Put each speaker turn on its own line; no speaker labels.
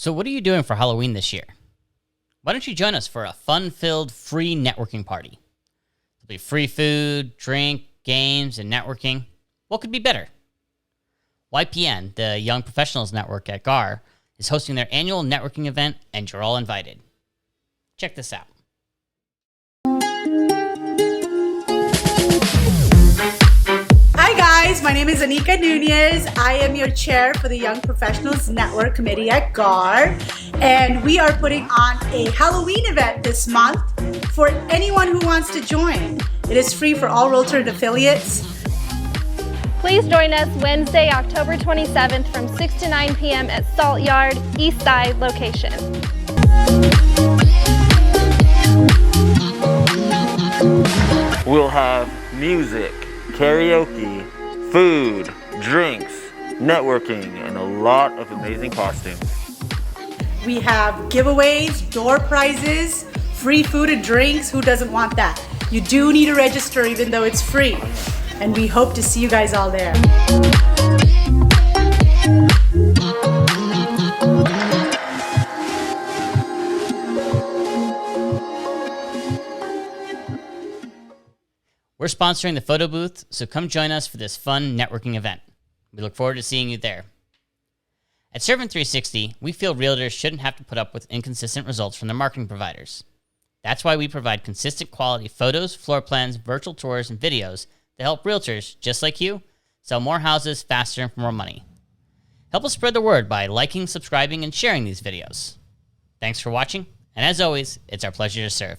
So what are you doing for Halloween this year? Why don't you join us for a fun-filled free networking party? There'll be free food, drink, games, and networking. What could be better? YPN, the Young Professionals Network at GAR, is hosting their annual networking event, and you're all invited. Check this out.
Hi guys, my name is Anika Nunez. I am your chair for the Young Professionals Network Committee at GAR, and we are putting on a Halloween event this month for anyone who wants to join. It is free for all Realtor and affiliates.
Please join us Wednesday, October 27th from 6 to 9 p.m. at Salt Yard, East Side location.
We'll have music, karaoke, food, drinks, networking, and a lot of amazing costumes.
We have giveaways, door prizes, free food and drinks. Who doesn't want that? You do need to register even though it's free. And we hope to see you guys all there.
We're sponsoring the photo booth, so come join us for this fun networking event. We look forward to seeing you there. At Servant 360, we feel realtors shouldn't have to put up with inconsistent results from their marketing providers. That's why we provide consistent quality photos, floor plans, virtual tours, and videos to help realtors, just like you, sell more houses faster and for more money. Help us spread the word by liking, subscribing, and sharing these videos. Thanks for watching, and as always, it's our pleasure to serve.